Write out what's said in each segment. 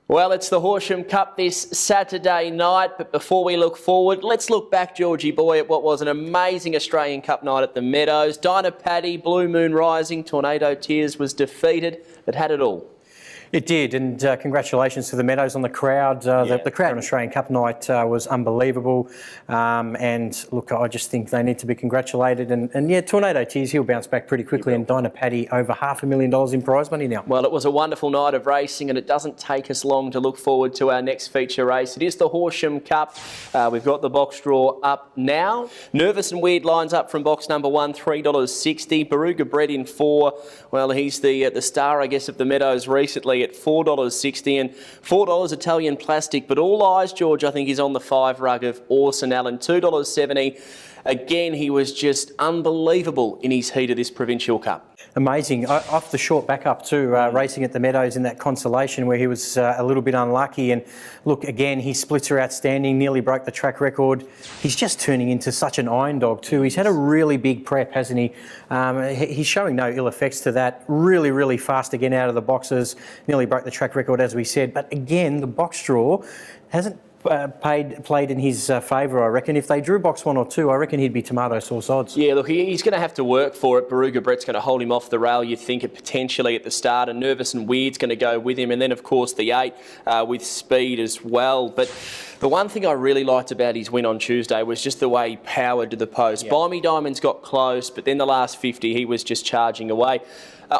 Well, it's the Horsham Cup this Saturday night, but before we look forward, let's look back, Georgie boy, at what was an amazing Australian Cup night at the Meadows. Dinah Paddy, Blue Moon Rising, Tornado Tears was defeated. It had it all. It did, and congratulations to the Meadows on the crowd. The crowd on Australian Cup night was unbelievable, and look, I just think they need to be congratulated. And yeah, Tornado Tears, he'll bounce back pretty quickly, and Dinah Paddy over $500,000 in prize money now. Well, it was a wonderful night of racing, and it doesn't take us long to look forward to our next feature race. It is the Horsham Cup. We've got the box draw up now. Nervous and Weird lines up from box number 1, $3.60. BAROOGA bred in 4. Well, he's the star, I guess, of the Meadows recently at $4.60 and $4 Italian Plastic. But all eyes, George, I think, is on the 5 rug of Orson Allen, $2.70. Again, he was just unbelievable in his heat of this Provincial Cup. Amazing. Off the short back up too, racing at the Meadows in that consolation where he was a little bit unlucky. And look, again, his splits are outstanding, nearly broke the track record. He's just turning into such an iron dog too. He's had a really big prep, hasn't he? He's showing no ill effects to that. Really, really fast again out of the boxes. Nearly broke the track record, as we said. But again, the box draw hasn't played in his favour, I reckon. If they drew box 1 or 2, I reckon he'd be tomato sauce odds. Yeah, look, he's going to have to work for it. BAROOGA Brett's going to hold him off the rail, you think, potentially at the start, and Nervous and Weird's going to go with him, and then, of course, the 8 with speed as well. But the one thing I really liked about his win on Tuesday was just the way he powered to the post. Buy Me Diamonds got close, but then the last 50, he was just charging away.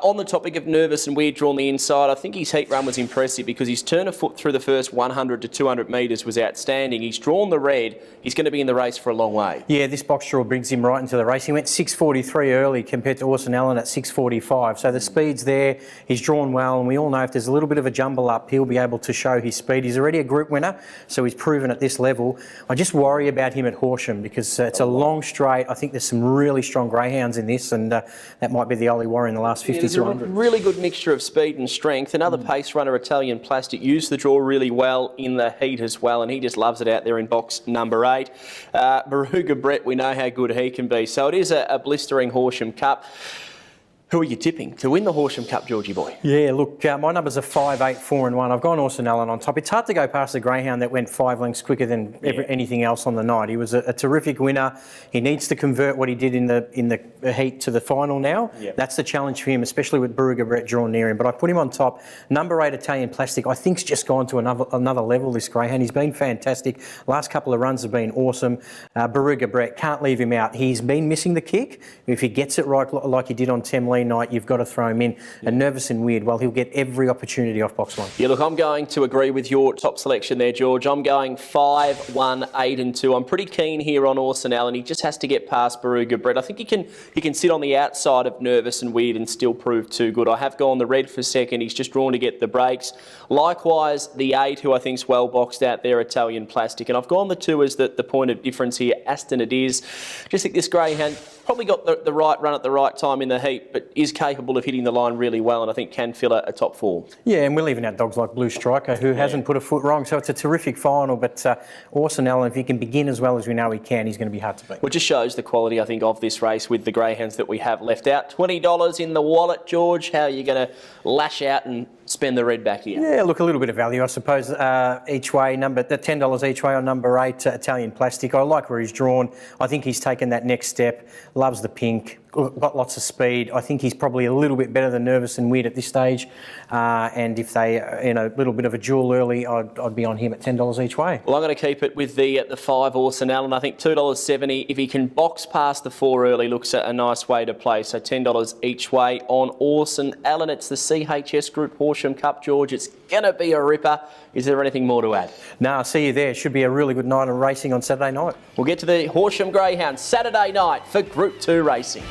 On the topic of Nervous and Weird drawn the inside, I think his heat run was impressive because his turn of foot through the first 100 to 200 metres was outstanding. He's drawn the red. He's going to be in the race for a long way. Yeah, this box draw brings him right into the race. He went 6.43 early compared to Orson Allen at 6.45. So the speed's there. He's drawn well, and we all know if there's a little bit of a jumble up, he'll be able to show his speed. He's already a group winner, so he's proven at this level. I just worry about him at Horsham because it's a long straight. I think there's some really strong greyhounds in this, and that might be the only worry in the last 50 to 100. Really good mixture of speed and strength. Another pace runner, Italian Plastic, used the draw really well in the heat as well, and he just loves it out there in box number 8. BAROOGA Brett, we know how good he can be. So it is a blistering Horsham Cup. Who are you tipping to win the Horsham Cup, Georgie boy? Yeah, look, my numbers are 5, 8, 4 and 1. I've gone Orson Allen on top. It's hard to go past the greyhound that went 5 lengths quicker than anything else on the night. He was a terrific winner. He needs to convert what he did in the heat to the final now. That's the challenge for him, especially with BAROOGA Brett drawn near him. But I put him on top. Number 8, Italian Plastic, I think's just gone to another level, this greyhound. He's been fantastic. Last couple of runs have been awesome. BAROOGA Brett, can't leave him out. He's been missing the kick. If he gets it right like he did on Temlee night, you've got to throw him in. And Nervous and Weird, well, he'll get every opportunity off box 1. Yeah, look, I'm going to agree with your top selection there, George. I'm going 5, 1, 8 and 2. I'm pretty keen here on Orson Allen. He just has to get past BAROOGA Brett. I think he can sit on the outside of Nervous and Weird and still prove too good. I have gone the red for second. He's just drawn to get the breaks. Likewise, the 8, who I think's well boxed out there, Italian Plastic. And I've gone the 2 as the point of difference here. Aston it is. Just think this greyhound probably got the right run at the right time in the heat, but is capable of hitting the line really well, and I think can fill a top 4. Yeah, and we're leaving out dogs like Blue Striker, who hasn't put a foot wrong, so it's a terrific final. But Orson Allen, if he can begin as well as we know he can, he's going to be hard to beat. Well, it just shows the quality, I think, of this race with the greyhounds that we have left out. $20 in the wallet, George. How are you going to lash out and spend the red back here? Yeah, look, a little bit of value, I suppose, each way. The $10 each way on number 8, Italian Plastic. I like where he's drawn. I think he's taken that next step. Loves the pink. Got lots of speed. I think he's probably a little bit better than Nervous and Weird at this stage. And if they, a little bit of a duel early, I'd be on him at $10 each way. Well, I'm going to keep it with the 5 Orson Allen. I think $2.70. If he can box past the 4 early, looks a nice way to play. So $10 each way on Orson Allen. It's the CHS Group Horsham Cup, George. It's going to be a ripper. Is there anything more to add? No, I'll see you there. Should be a really good night of racing on Saturday night. We'll get to the Horsham Greyhounds Saturday night for Group 2 racing.